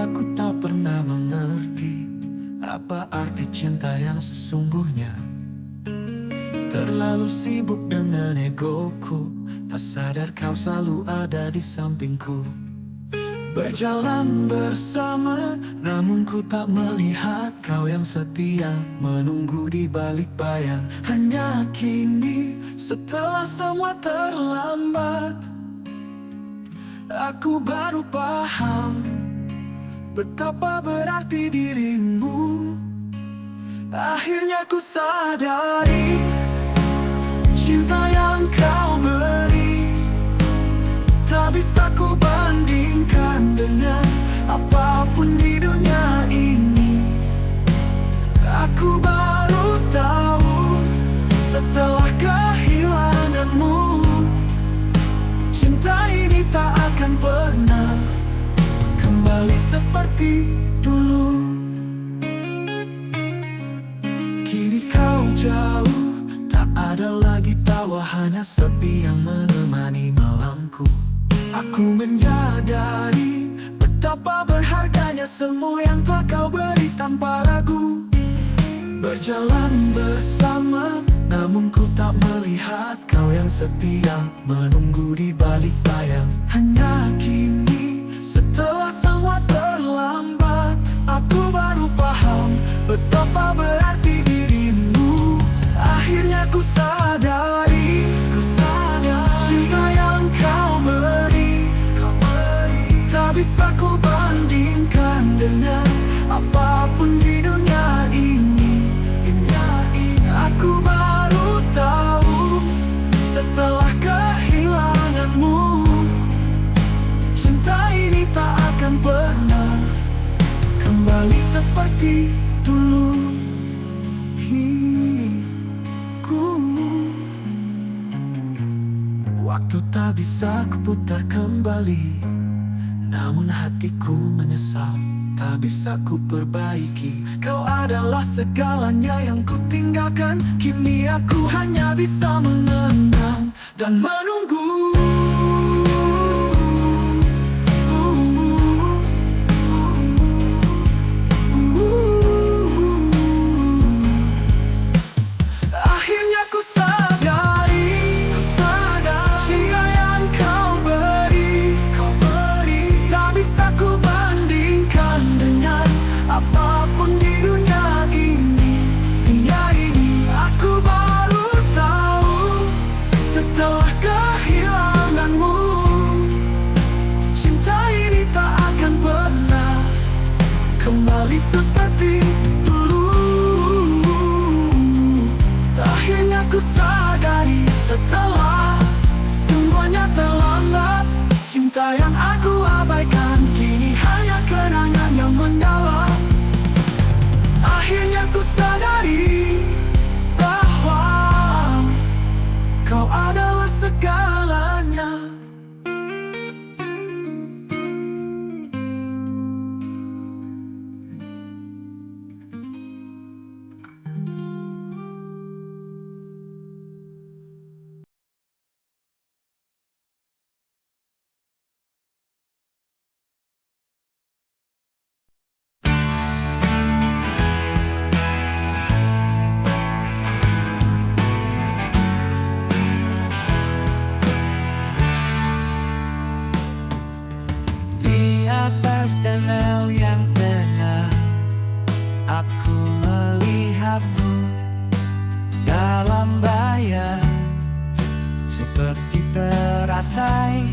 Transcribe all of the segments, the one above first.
aku tak pernah mengerti apa arti cinta yang sesungguhnya. Terlalu sibuk dengan egoku, tak sadar kau selalu ada di sampingku. Berjalan bersama, namun ku tak melihat kau yang setia, menunggu di balik bayang. Hanya kini, setelah semua terlambat, aku baru paham betapa berarti dirimu. Akhirnya ku sadari cinta yang kau beri tak bisa ku bandingkan dengan apapun di dunia ini. Aku baru tahu setelah kehilanganmu, cinta ini tak akan pernah kembali seperti dulu. Kini kau jauh, tak ada lagi tawa, hanya sepi yang menemani malamku. Aku menyadari betapa berharganya semua yang telah kau beri tanpa ragu. Berjalan bersama, namun ku tak melihat kau yang setia, menunggu di balik bayang. Hanya kini, setelah semua terlambat, aku baru paham betapa berarti dirimu. Akhirnya ku sadari cinta yang kau beri tak bisa ku bandingkan dengan apapun di dunia ini. Aku baru tahu setelah kehilanganmu, cinta ini tak akan pernah kembali seperti dulu. Waktu tak bisa kuputar kembali, namun hatiku menyesal tak bisa ku perbaiki. Kau adalah segalanya yang ku tinggalkan. Kini aku hanya bisa mengenang dan menunggu. Akhirnya ku sadari cinta yang kau beri tak bisa ku bandingkan dengan apapun di dunia ini. Aku baru tahu setelah kehilanganmu, cinta ini tak akan pernah kembali seperti dulu. Akhirnya ku sadari setelah semuanya terlambat, cinta yang aku abaikan kini hanya kenangan yang mendalam. Akhirnya ku sadari bahwa kau adalah segalanya. Di atas danau yang tenang, aku melihatmu dalam bayang, seperti teratai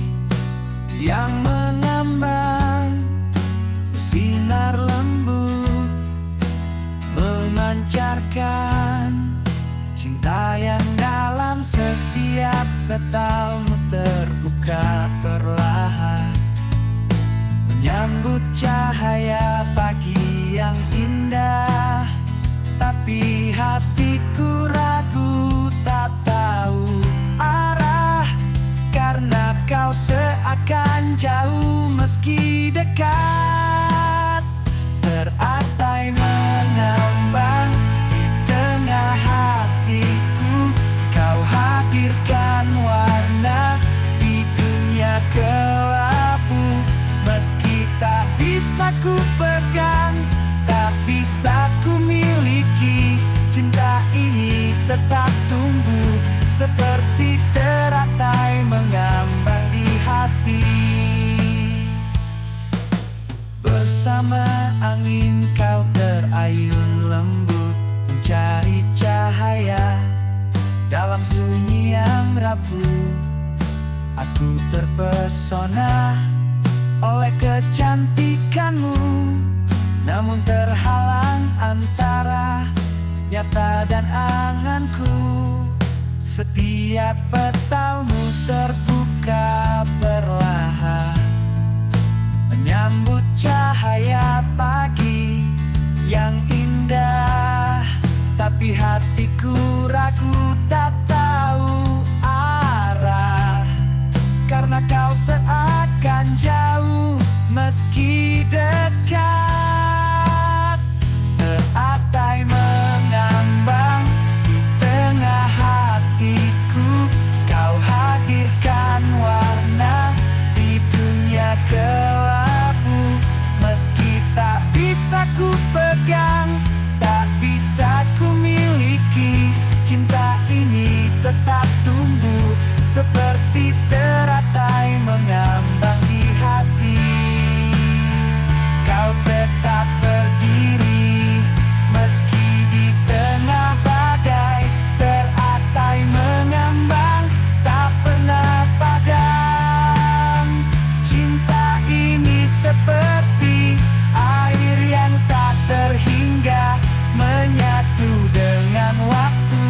yang mengambang. Sinar lembut memancarkan cinta yang dalam. Setiap petalmu terbuka perlahan, menyambut cahaya pagi yang indah. Tapi hatiku ragu, tak tahu arah, karena kau seakan jauh meski dekat. Teratai mengambang di tengah hatiku, kau hadirkan warna di dunia kelabu. Meski tak bisa ku kelabu. Aku terpesona oleh kecantikanmu, namun terhalang antara nyata dan anganku. Setiap petalmu terbuka perlahan, menyambut cahaya pagi yang indah. Tapi hatiku ragu, tak tahu arah, karena kau seakan jauh meski dekat. Teratai mengambang di tengah hatiku, kau hadirkan warna di dunia kelabu. Meski tak bisa ku pegang, tak bisa ku miliki, cinta ini tetap tumbuh seperti teratai mengambang di hati. Kau tetap berdiri meski di tengah badai, teratai mengambang tak pernah padam. Cinta ini seperti air yang tak terhingga, menyatu dengan waktu,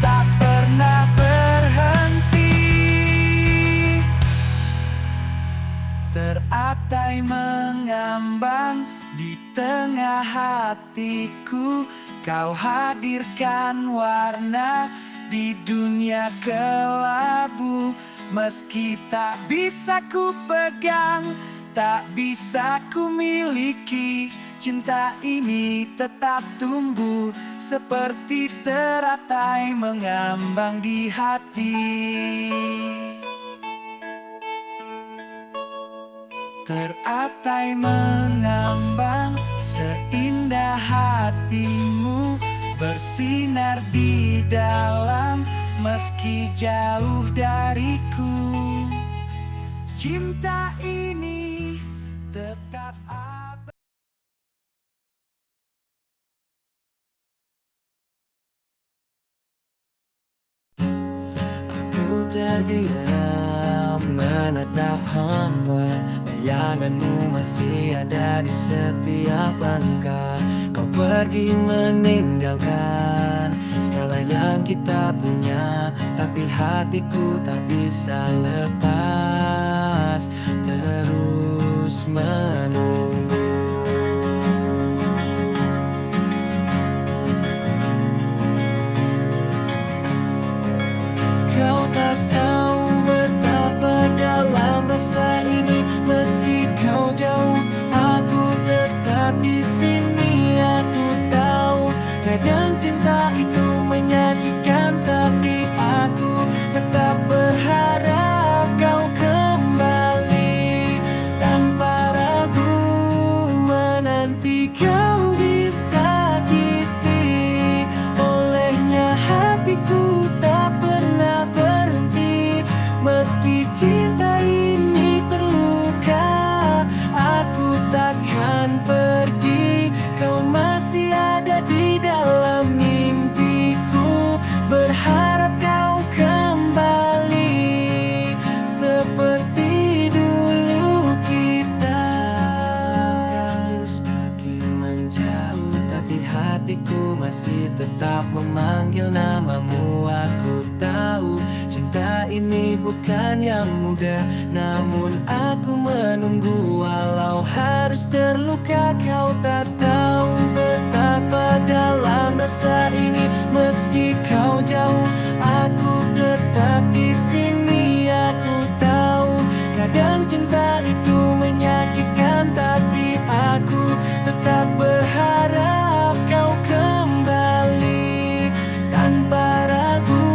tak pernah berhenti. Teratai mengambang di tengah hatiku, kau hadirkan warna di dunia kelabu. Meski tak bisa ku pegang, tak bisa ku miliki, cinta ini tetap tumbuh seperti teratai mengambang di hati. Teratai mengambang seindah hatimu, bersinar di dalam meski jauh dariku. Cinta ini tetap abadi. Aku terdiam menatap hamba, bayanganmu masih ada di setiap langkah. Kau pergi meninggalkan segala yang kita punya, tapi hatiku tak bisa lepas, terus menunggu. Kau tak tahu betapa dalam rasa ini, meski kau jauh, aku tetap di sini. Aku tahu kadang cinta itu menyakitkan, tapi aku tetap berharap kau kembali. Tanpa ragu menanti kau disakiti, olehnya hatiku tak pernah berhenti. Meski cinta ini terluka, aku takkan pergi. Kau masih ada di dalam mimpiku, berharap kau kembali seperti dulu kita. Semoga semakin menjauh, tapi hatiku masih tetap memanggil namamu. Aku tahu cinta ini bukan yang mudah, namun aku menunggu. Walau harus terluka, kau tak tahu betapa dalam rasa ini. Meski kau jauh, aku tetap di sini. Aku tahu kadang cinta itu menyakitkan, tapi aku tetap berharap kau kembali. Tanpa ragu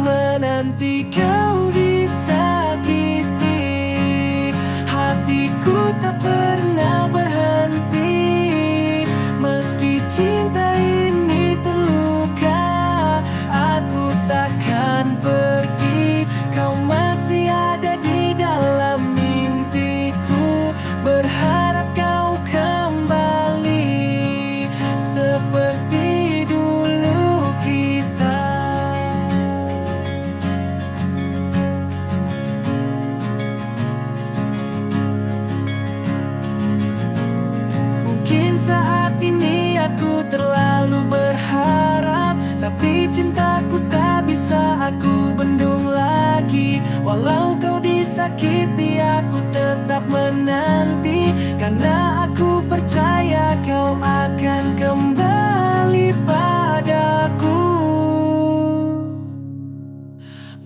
menanti kau disakiti, hatiku tak pernah berhenti. Meski cinta ini terluka, aku takkan pergi. cintaku tak bisa aku bendung lagi. Walau kau disakiti, aku tetap menanti, karena aku percaya kau akan kembali padaku.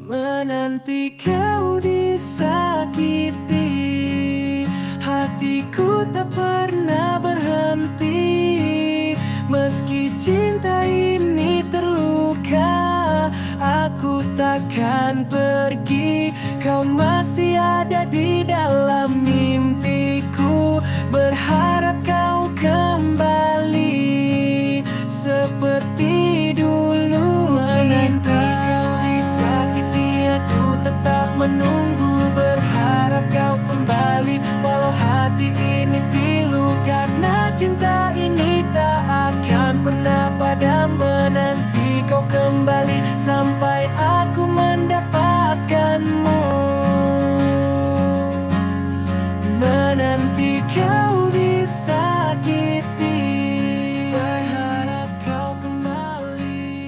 Menanti kau disakiti, hatiku tak pernah berhenti. Meski cinta ini terluka, aku takkan pergi. Kau masih ada di dalam mimpiku, berharap kau kembali seperti dulu. Menanti kau disakiti, aku tetap menunggu, berharap kau kembali. Walau hati ini pilu, karena cinta ini tak akan pernah padam. Menanti kau kembali sampai aku mendapatkanmu. Menanti kau disakiti, berharap kau kembali.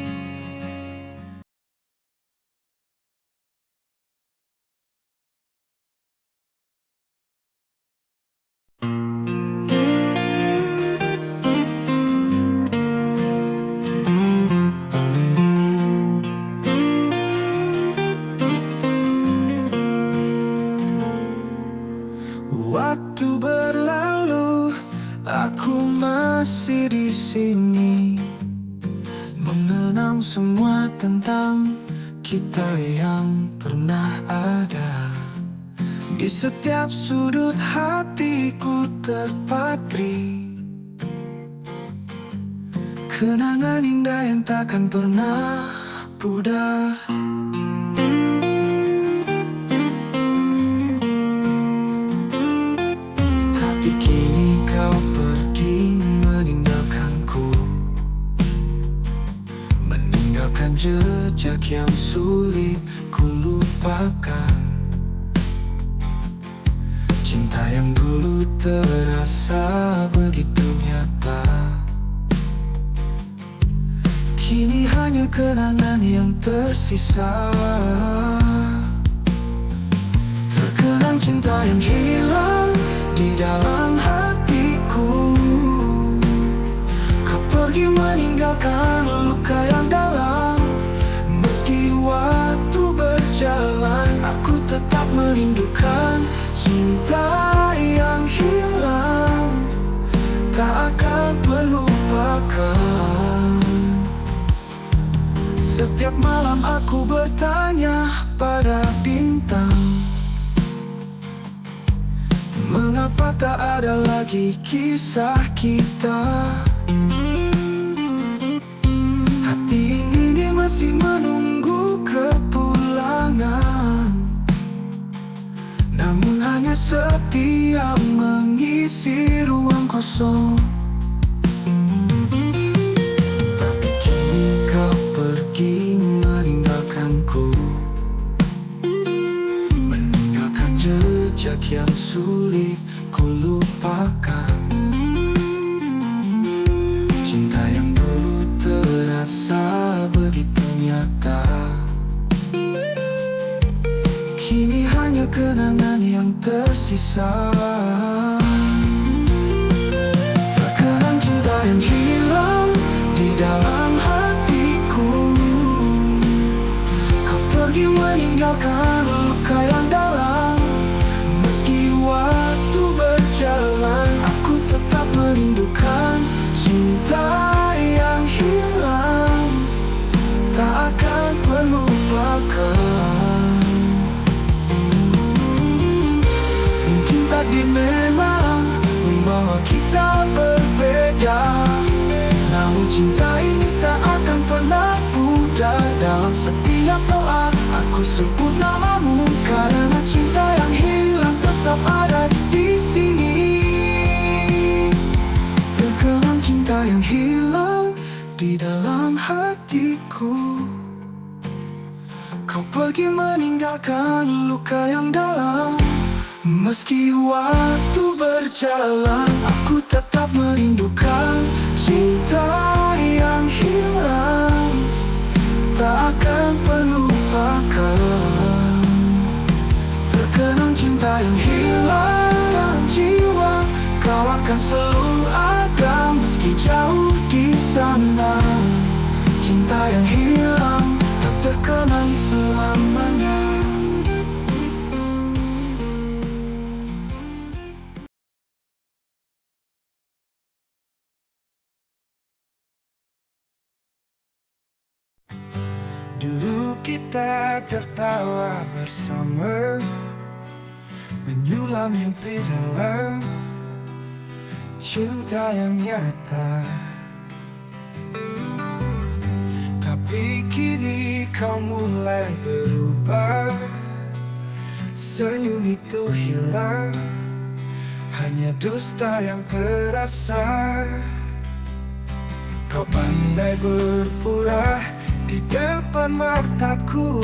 Waktu berlalu, aku masih di sini, mengenang semua tentang kita yang pernah ada. Di setiap sudut hatiku terpatri kenangan indah yang takkan pernah pudar. Tapi kini kau pergi meninggalkanku, meninggalkan jejak yang sulit ku lupakan. Cinta yang dulu terasa begitu nyata, kini hanya kenangan yang tersisa. Terkenang cinta yang hilang di dalam hatiku. Kau pergi meninggalkan luka yang dalam. Meski waktu berjalan, aku tetap merindukan cinta yang hilang, tak akan terlupakan. Setiap malam aku bertanya pada bintang, mengapa tak ada lagi kisah kita? Hati ini masih menunggu kepulangan, namun hanya sepi yang mengisi ruang kosong. Tapi kini kau pergi meninggalkanku, meninggalkan jejak yang sulit ku lupakan. Cinta yang dulu terasa begitu nyata, kini hanya kenangan yang tersisa. Terkenang cinta yang hilang di dalam hatiku. Kau pergi meninggalkan luka yang dalam. Meski waktu berjalan, aku tetap merindukan cinta yang hilang, tak akan terlupakan. Mungkin takdir memang membawa kita berbeda, namun cinta ini tak akan pernah pudar. Dalam setiap doa aku sebut namamu, karena cinta yang hilang tetap ada di sini. Terkenang cinta yang hilang di dalam hatiku. Kau pergi meninggalkan luka yang dalam. Meski waktu berjalan, aku tetap merindukan cinta yang hilang, kita tertawa bersama, menyulam mimpi dalam cinta yang nyata. Tapi kini kau mulai berubah, senyum itu hilang, hanya dusta yang terasa. Kau pandai berpura di depan mataku,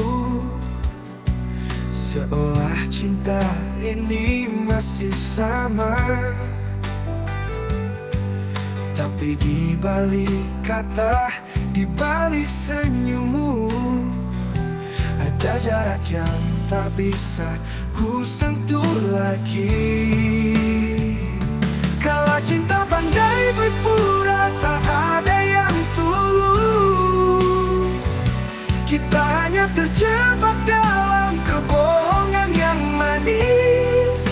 seolah cinta ini masih sama. Tapi di balik kata, di balik senyummu, ada jarak yang tak bisa ku sentuh lagi. Kala cinta pandai berpura, tak ada yang tulus. Kita hanya terjebak dalam kebohongan yang manis.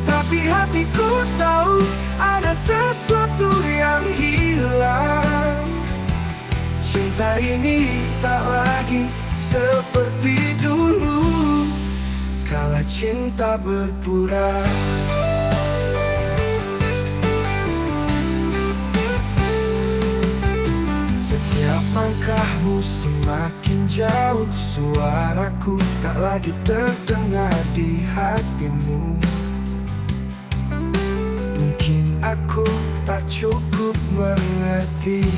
Tapi hatiku tahu ada sesuatu yang hilang. Cinta ini tak lagi seperti dulu, kala cinta berpura. Setiap langkahmu semakin jauh, suaraku tak lagi terdengar di hatimu. Mungkin aku tak cukup mengerti,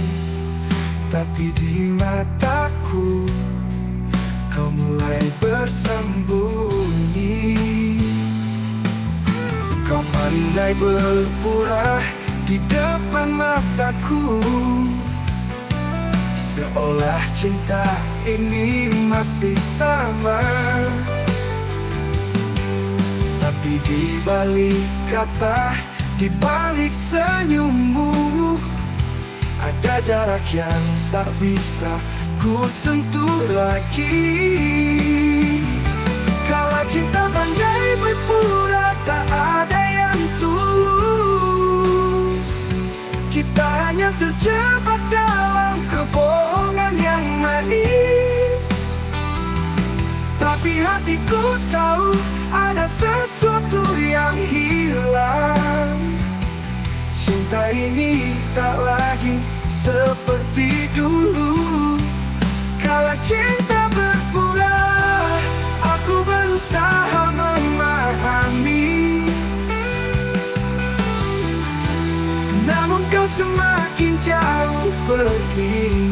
tapi di mataku kau mulai bersembunyi. Kau pandai berpura di depan mataku, seolah cinta ini masih sama. Tapi di balik kata, di balik senyummu, ada jarak yang tak bisa ku sentuh lagi. Kala cinta pandai berpura, tak ada yang tulus. Kita hanya terjebak dalam kebohongan yang manis. Tapi hatiku tahu ada sesuatu yang hilang. Cinta ini tak lagi seperti dulu, kala cinta berpura. Aku berusaha memahami, namun kau semakin jauh pergi.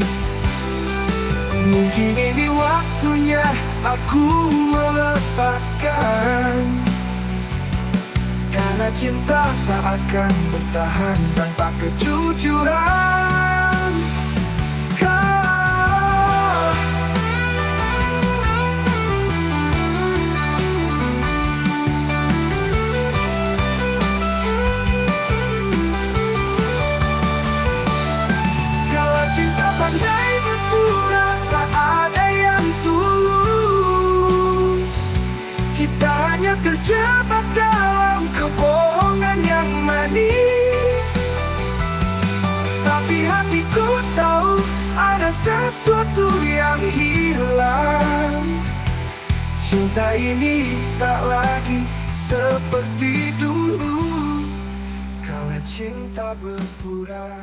Mungkin ini waktunya aku melepaskan, karena cinta tak akan bertahan tanpa kejujuran. Kalau cinta pandai berpura, tak ada yang tulus. Kita hanya terjebak dalam kebohongan yang manis. Tapi hatiku tahu ada sesuatu yang hilang. Cinta ini tak lagi seperti dulu, kala cinta berpura.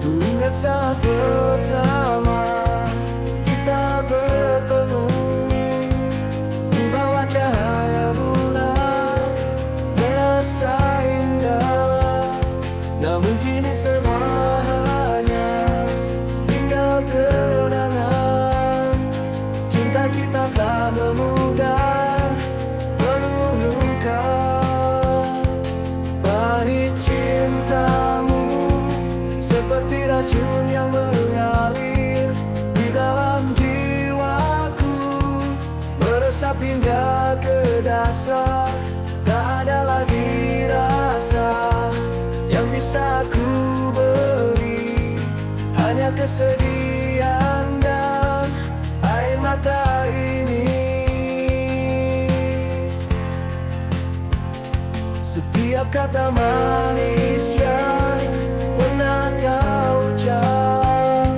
Ingat saat pertama kita bertemu, membawa cahaya bulan, terasa indah. Namun kini semua hanya tinggal kenangan. Cinta kita tak memudar, penuh luka. Pahit cintamu seperti racun kesedihan dan air mata ini. Setiap kata manis yang pernah kau ucap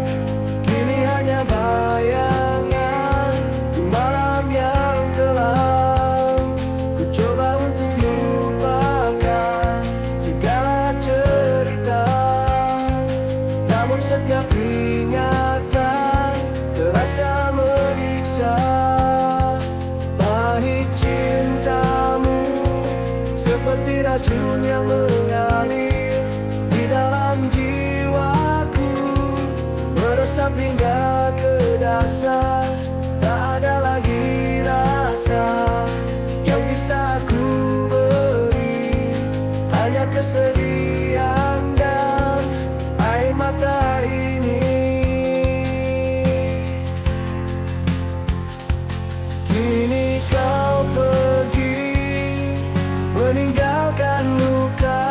kini hanya bayangan di malam yang kelam. Ku coba untuk lupakan segala cerita, namun setiap ingatan terasa menyiksa. Pahit cintamu seperti racun yang mengalir di dalam jiwaku, meresap hingga ke dasar. Tak ada lagi rasa yang bisa aku beri, hanya kesedihan dan air mata ini. Kini kau pergi meninggalkan luka,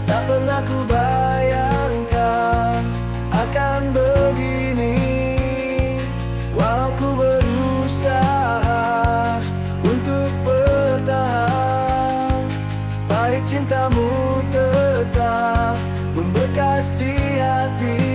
tak pernah ku bayangkan akan begini. Walau ku berusaha untuk bertahan, pahit cintamu tetap membekas di hati.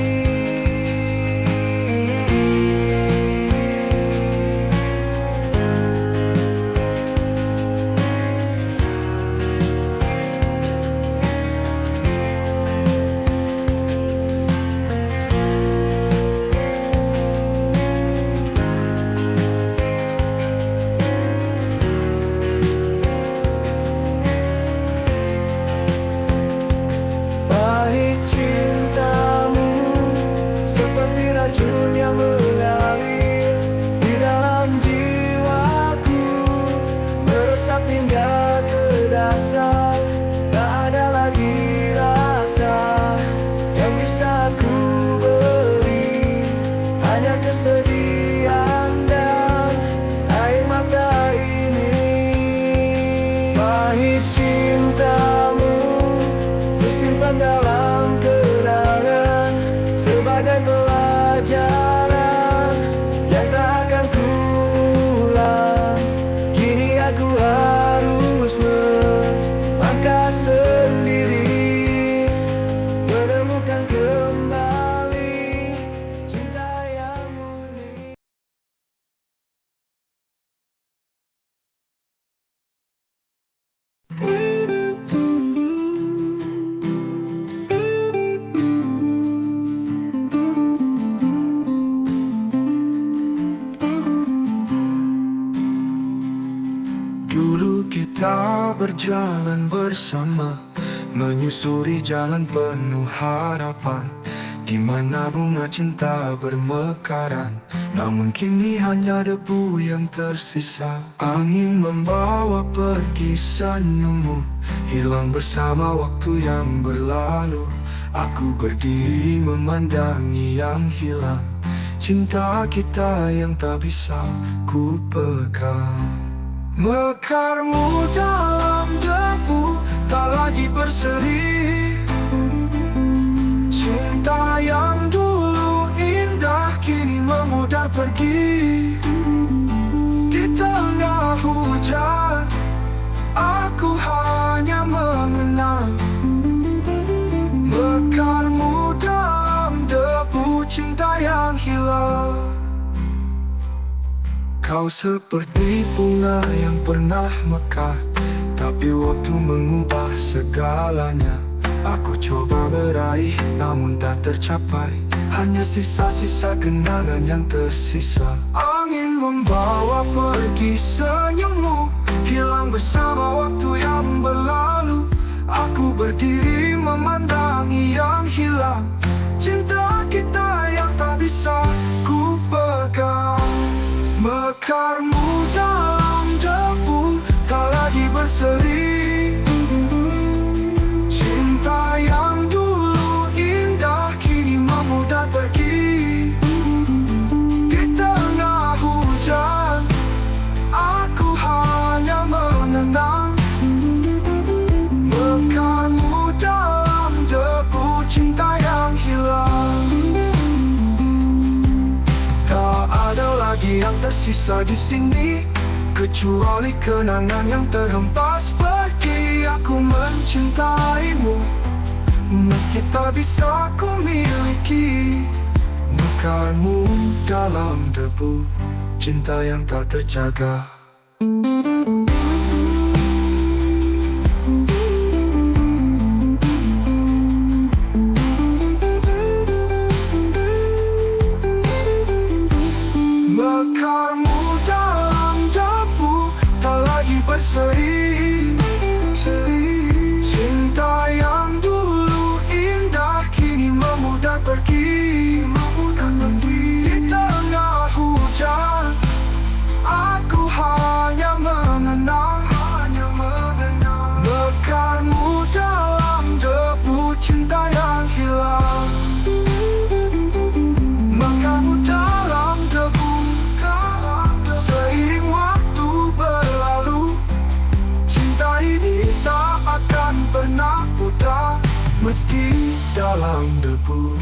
Pahit cintamu seperti racun yang mengalir di dalam jiwaku, meresap hingga ke dasar. Tak ada lagi rasa yang bisa ku beri, hanya kesedihan dan air mata ini. Pahit cintamu simpan dalam kenangan sebagai pelajaran yang tak akan kuulang. Kini aku harus melangkah sendiri, menemukan kembali cinta yang murni. Dulu kita berjalan bersama, menyusuri jalan penuh harapan, di mana bunga cinta bermekaran. Namun kini hanya debu yang tersisa. Angin membawa pergi senyummu, hilang bersama waktu yang berlalu. Aku berdiri memandangi yang hilang, cinta kita yang tak bisa ku pegang. Mekarmu dalam debu, tak lagi berseri. Cinta yang dulu indah kini memudar pergi. Di tengah hujan, aku hanya mengenang mekarmu dalam debu, cinta yang hilang. Kau seperti bunga yang pernah mekar, tapi waktu mengubah segalanya. Aku coba meraih namun tak tercapai, hanya sisa-sisa kenangan yang tersisa. Angin membawa pergi senyummu, hilang bersama waktu yang berlalu. Aku berdiri memandangi yang hilang, cinta kita yang tak bisa ku pegang. Mekarmu dalam debu, tak lagi berseri. Cinta yang dulu indah kini memudar pergi. Di tengah hujan, aku hanya mengenang bisa di sini, kecuali kenangan yang terhempas pergi. Aku mencintaimu, meski tak bisa ku miliki. Mekarmu dalam debu, cinta yang tak terjaga. Mekarmu dalam debu, tak lagi berseri. Cinta yang dulu indah kini memudar pergi. Di tengah hujan, aku hanya mengenang. Mekarmu dalam debu, cinta yang hilang. Mekarmu dalam debu, seiring waktu berlalu, cinta ini tak akan pernah pudar, meski dalam debu.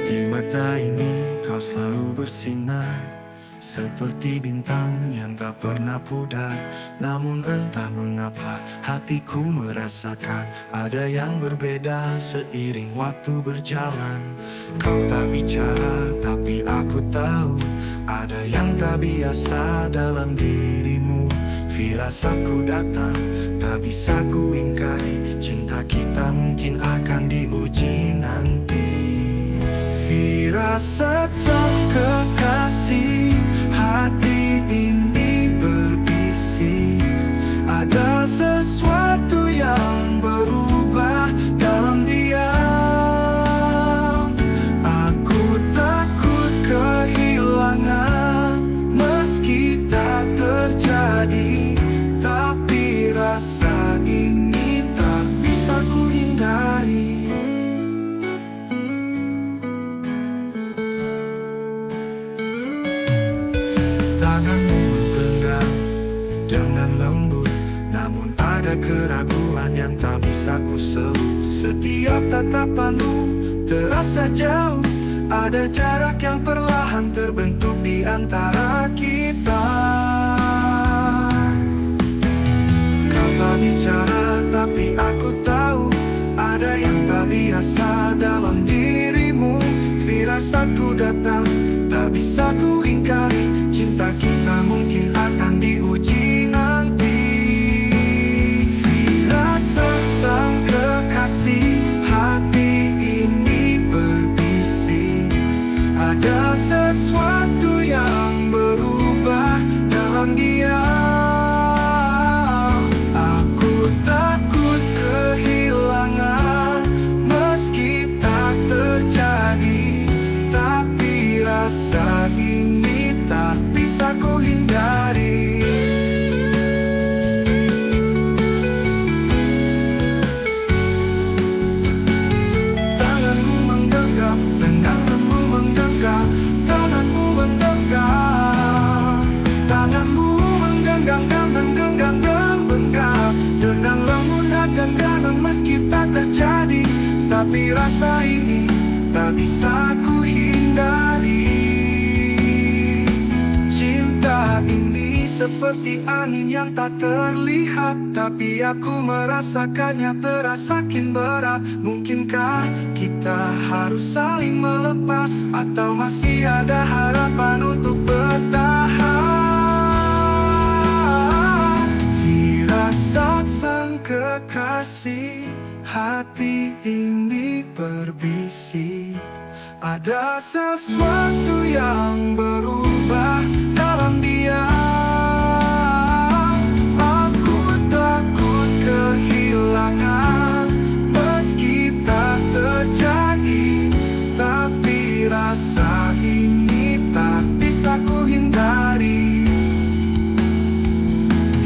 Di mata ini kau selalu bersinar, seperti bintang yang tak pernah pudar. Namun entah mengapa hatiku merasakan ada yang berbeda seiring waktu berjalan. Kau tak bicara tapi aku tahu ada yang tak biasa dalam dirimu. Firasatku datang, tak bisa ku ingkari, cinta kita mungkin akan diuji nanti. Firasat sang kekasih, hati ini berbisik, ada sesuatu yang berubah dalam diam. Aku takut kehilangan, meski tak terjadi, tapi rasa ini tak bisa ku hindari. Tanganmu menggenggam dengan lembut, namun ada keraguan yang tak bisa ku sebut. Setiap tatapanmu terasa jauh, ada jarak yang perlahan terbentuk di antara kita. Kau tak bicara tapi aku tahu ada yang tak biasa dalam dirimu. Firasatku datang, tak bisa ku ingkari, cinta kita mungkin akan diuji nanti. Firasat sang kekasih, hati ini berbisik, ada sesuatu yang berubah dalam diam. Aku takut kehilangan, meski tak terjadi, tapi rasa ini tak bisa ku hindari. Tanganmu menggenggam, tanganmu menggenggam, tanganmu menggenggam, tanganmu menggenggam dan menggenggam dan menggenggam dengan lembut dan genggaman, meski tak terjadi, tapi rasa ini tak bisa ku hindari. Cinta ini seperti angin yang tak terlihat, tapi aku merasakannya terasa makin berat. Mungkinkah kita harus saling melepas, atau masih ada harapan untuk bertahan? Firasat sang kekasih, hati ini berbisik, ada sesuatu yang berubah dalam diam. Aku takut kehilangan, meski tak terjadi, tapi rasa ini tak bisa ku hindari.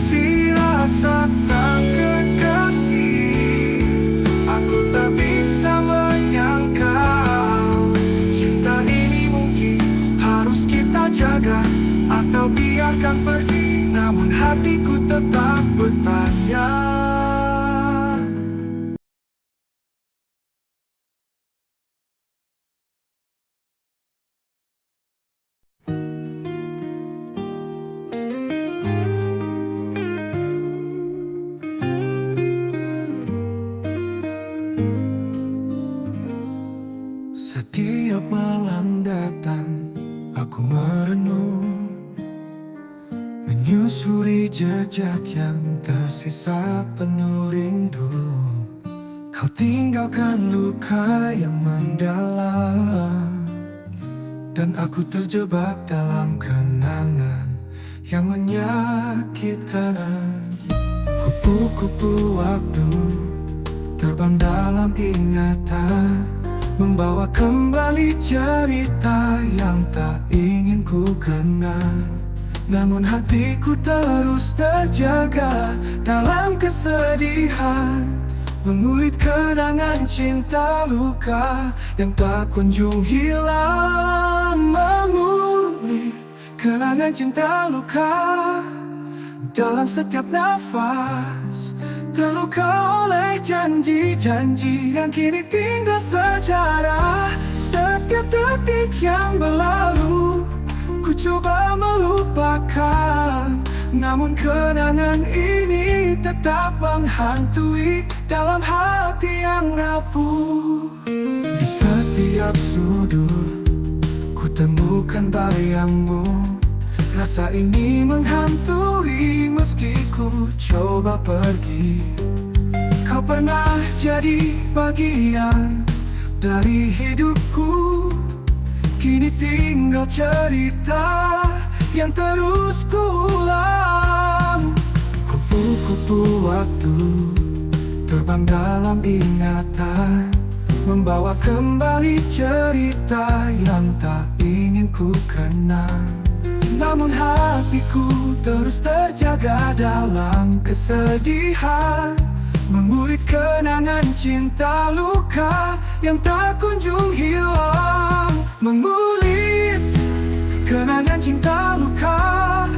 Firasat sang kekasih, terjaga atau biarkan pergi, namun hatiku tetap bertanya. Setiap malam datang, aku merenung, menyusuri jejak yang tersisa penuh rindu. Kau tinggalkan luka yang mendalam, dan aku terjebak dalam kenangan yang menyakitkan. Kupu-kupu waktu terbang dalam ingatan, membawa kembali cerita yang tak ingin ku kenang. Namun hatiku terus terjaga dalam kesedihan, mengulit kenangan cinta luka yang tak kunjung hilang. Mengulit kenangan cinta luka dalam setiap nafas, terluka oleh janji-janji yang kini tinggal sejarah. Setiap detik yang berlalu, ku coba melupakan, namun kenangan ini tetap menghantui dalam hati yang rapuh. Di setiap sudut, ku temukan bayangmu. Rasa ini menghantui meski ku coba pergi. Kau pernah jadi bagian dari hidupku, kini tinggal cerita yang terus kuulang. Kupu-kupu waktu terbang dalam ingatan, membawa kembali cerita yang tak ingin ku kenang. Namun hatiku terus terjaga dalam kesedihan, mengulit kenangan cinta luka yang tak kunjung hilang. Mengulit kenangan cinta luka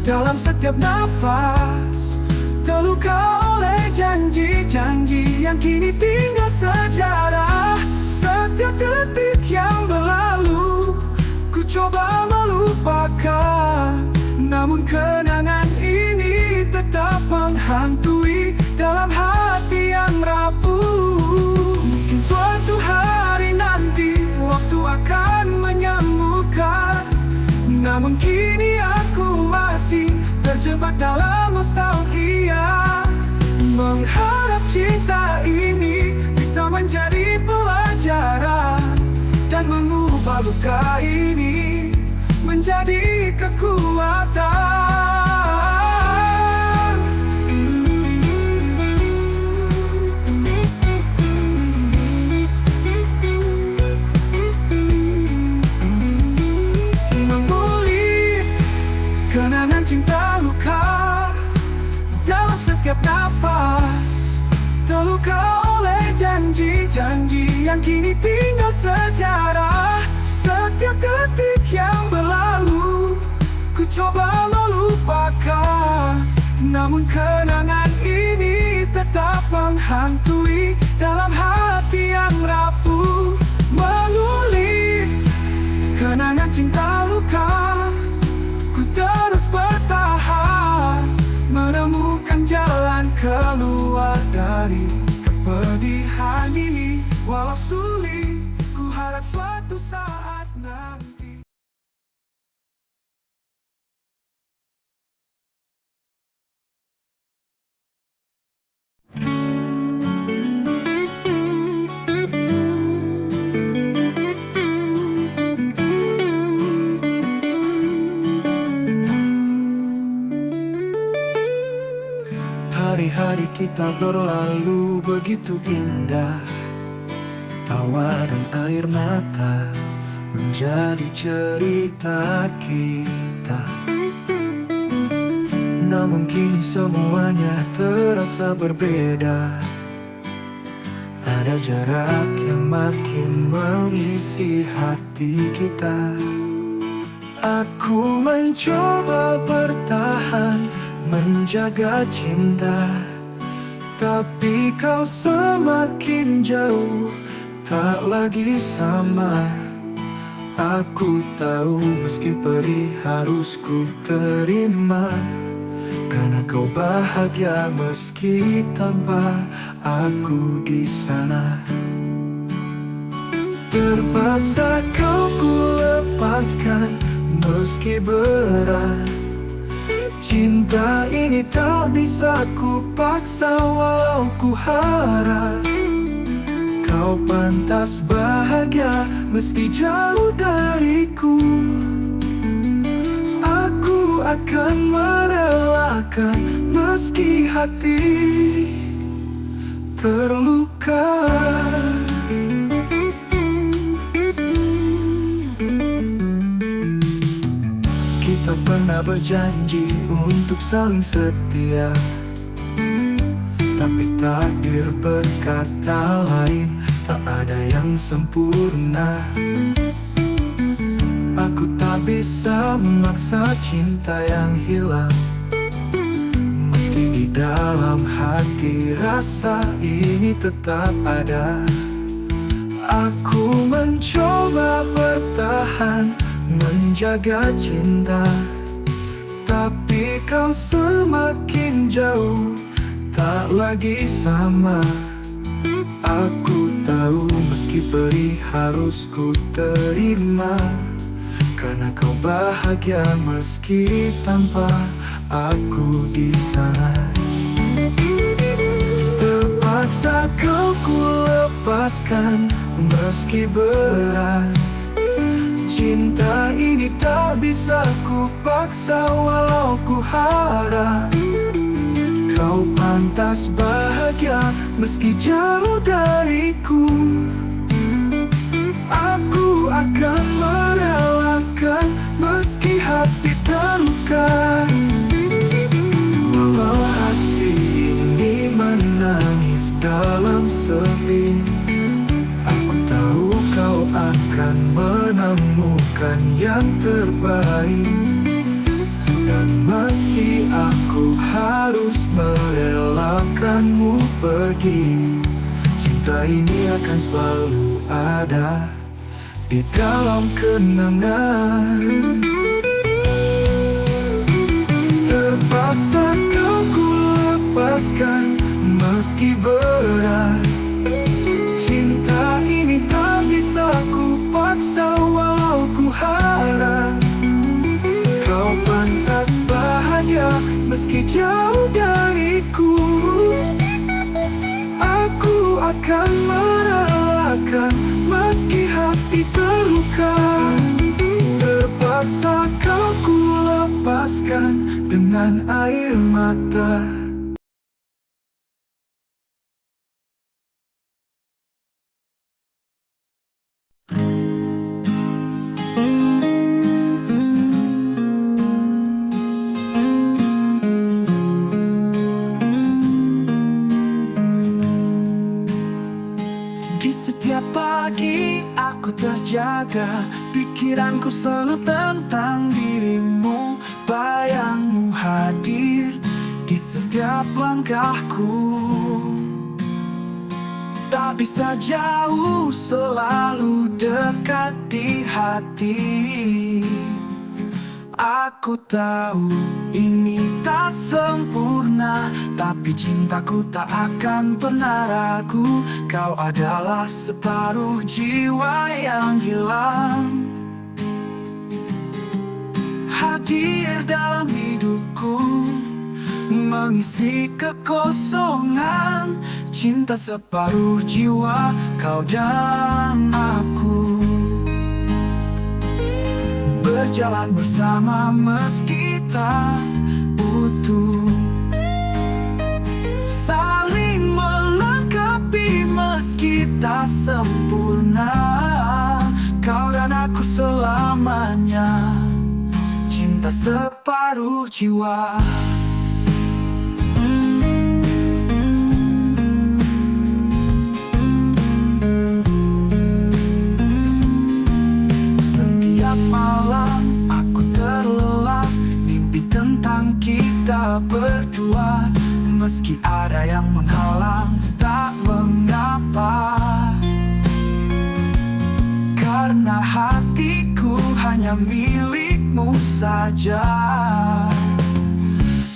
dalam setiap nafas, terluka oleh janji-janji yang kini tinggal sejarah. Setiap detik yang berlalu, ku coba melupakan, namun kenangan ini tetap menghantui dalam hati yang rapuh. Mungkin suatu hari nanti waktu akan menyembuhkan, namun kini aku masih terjebak dalam nostalgia. Mengharap cinta ini bisa menjadi pelajaran dan mengubah luka ini menjadi kekuatan. Mengulik kenangan cinta luka dalam setiap nafas, terluka oleh janji-janji yang kini tinggal sejarah. Setiap detik yang berlalu, ku coba melupakan, namun kenangan ini tetap menghantui dalam hati yang rapuh. Mengulik kenangan cinta luka, ku terus bertahan, menemukan jalan keluar dari kepedihan ini. Walau sulit, ku harap suatu saat nanti. Hari-hari kita berlalu begitu indah, tawa dan air mata menjadi cerita kita. Namun kini semuanya terasa berbeda, ada jarak yang makin mengisi hati kita. Aku mencoba bertahan, menjaga cinta, tapi kau semakin jauh, tak lagi sama. Aku tahu meski perih harus ku terima, karena kau bahagia meski tanpa aku di sana. Terpaksa kau ku lepaskan meski berat. Cinta ini tak bisa ku paksa walau ku harap kau pantas bahagia meski jauh dariku. Aku akan merelakan meski hati terluka. Kita pernah berjanji untuk saling setia, tapi takdir berkata lain, tak ada yang sempurna. Aku tak bisa memaksa cinta yang hilang, meski di dalam hati rasa ini tetap ada. Aku mencoba bertahan, menjaga cinta, tapi kau semakin jauh, tak lagi sama. Aku tahu meski perih harus ku terima, karena kau bahagia meski tanpa aku di sana. Terpaksa kau ku lepaskan meski berat. Cinta ini tak bisa ku paksa walau ku harap kau pantas bahagia meski jauh dariku. Aku akan merelakan meski hati terluka. Walau hati ini menangis dalam sepi, aku tahu kau akan menemukan yang terbaik. Dan meski aku harus merelakanmu pergi, cinta ini akan selalu ada di dalam kenangan. Terpaksa kau ku lepaskan meski berat. Cinta ini tak bisa ku paksa walau ku harap kau pantas bahagia meski jauh dariku. Aku akan merelakan meski hati terluka. Terpaksa kau ku lepaskan dengan air mata. Di setiap pagi aku terjaga, pikiranku selalu tentang dirimu. Bayangmu hadir di setiap langkahku, tak bisa jauh, selalu dekat di hati. Aku tahu ini tak sempurna, tapi cintaku tak akan pernah ragu. Kau adalah separuh jiwa yang hilang, hadir dalam hidupku, mengisi kekosongan. Cinta separuh jiwa, kau dan aku, berjalan bersama meski tak utuh, saling melengkapi meski tak sempurna. Kau dan aku selamanya, cinta separuh jiwa. Setiap malam aku Meski ada yang menghalang, tak mengapa, karena hatiku hanya milikmu saja.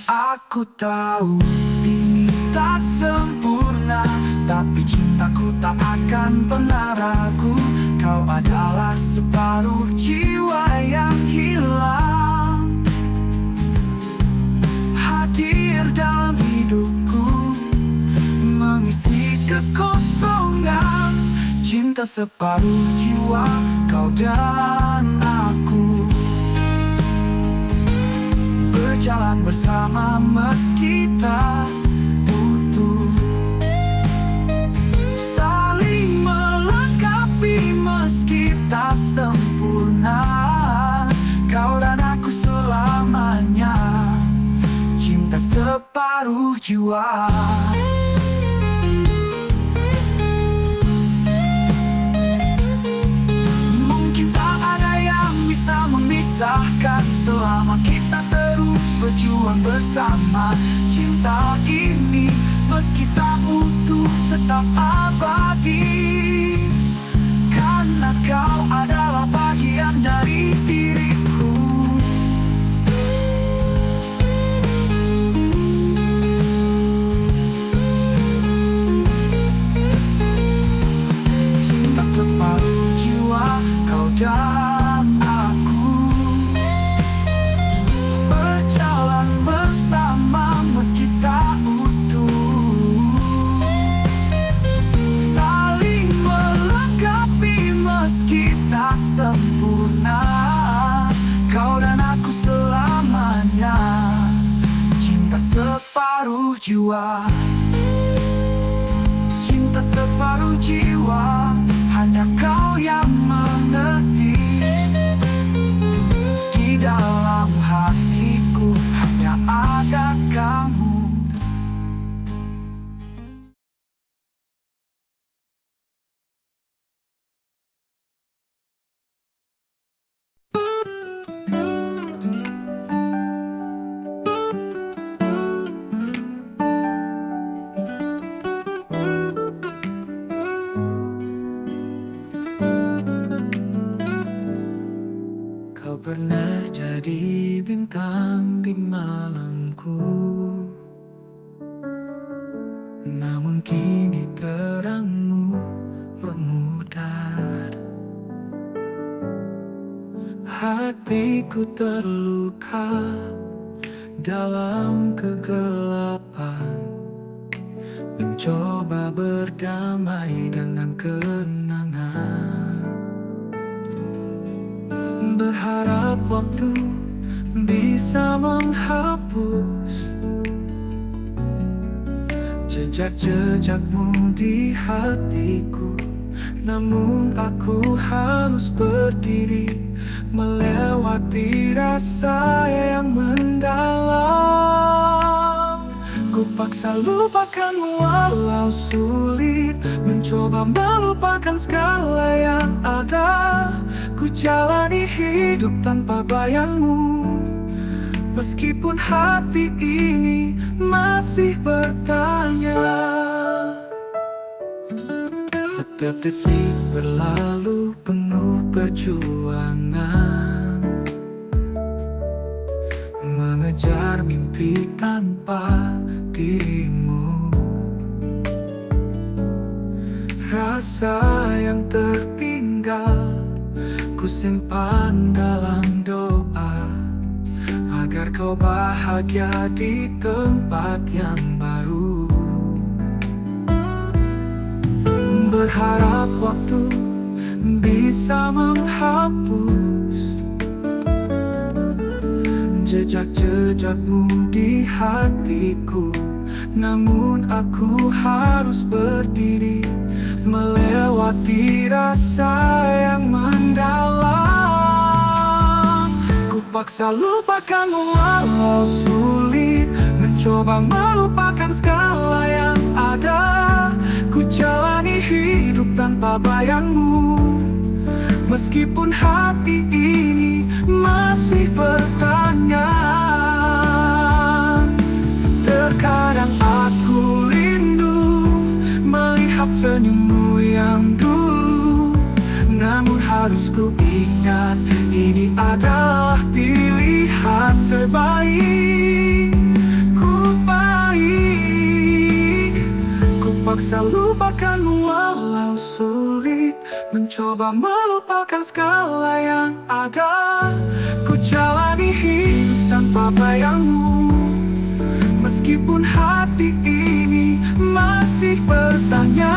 Aku tahu ini tak sempurna, tapi cintaku tak akan pernah ragu. Kau adalah separuh jiwa yang hilang, hadir dalam hidupku, mengisi kekosongan. Cinta separuh jiwa, kau dan aku, berjalan bersama meski tak utuh, saling melengkapi meski tak sempurna. Kau dan aku selamanya, cinta separuh jiwa. Memisahkan selama kita terus berjuang bersama. Cinta ini meski tak utuh tetap abadi, karena kau adalah bagian dari diriku. Cinta separuh jiwa, kau dan aku, berjalan bersama meski tak utuh, saling melengkapi meski tak sempurna. Kau dan aku selamanya, cinta separuh jiwa. Cinta separuh jiwa, hanya kau yang mengerti. Di dalam hatiku hanya ada kamu. Kau pernah jadi bintang di malamku, namun kini terangmu memudar. Hatiku terluka dalam kegelapan, mencoba berdamai dengan kenangan. Berharap waktu bisa menghapus jejak-jejakmu di hatiku, namun aku harus berdiri melewati rasa yang mendalam. Ku paksa lupakanmu walau sulit, mencoba melupakan segala yang ada. Ku jalani hidup tanpa bayangmu, meskipun hati ini masih bertanya. Setiap detik berlalu penuh perjuangan, mengejar mimpi tanpa dirimu. Rasa yang tertinggal ku simpan dalam doa, agar kau bahagia di tempat yang baru. Berharap waktu bisa menghapus jejak-jejakmu di hatiku, namun aku harus berdiri melewati rasa yang mendalam. Ku paksa lupakanmu walau sulit, mencoba melupakan segala yang ada. Ku jalani hidup tanpa bayangmu, meskipun hati ini masih bertanya. Terkadang senyummu yang dulu. Namun harus ku ingat, ini adalah pilihan terbaik. Ku baik, ku paksa lupakanmu walau sulit, mencoba melupakan segala yang ada. Ku jalani hidup tanpa bayangmu, meskipun hati ini masih bertanya.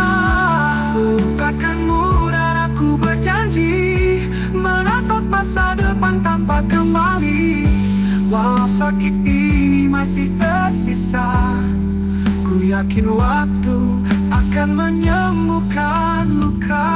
Lupakanmu dan aku berjanji menatap masa depan tanpa kembali. Walau sakit ini masih tersisa, ku yakin waktu akan menyembuhkan luka.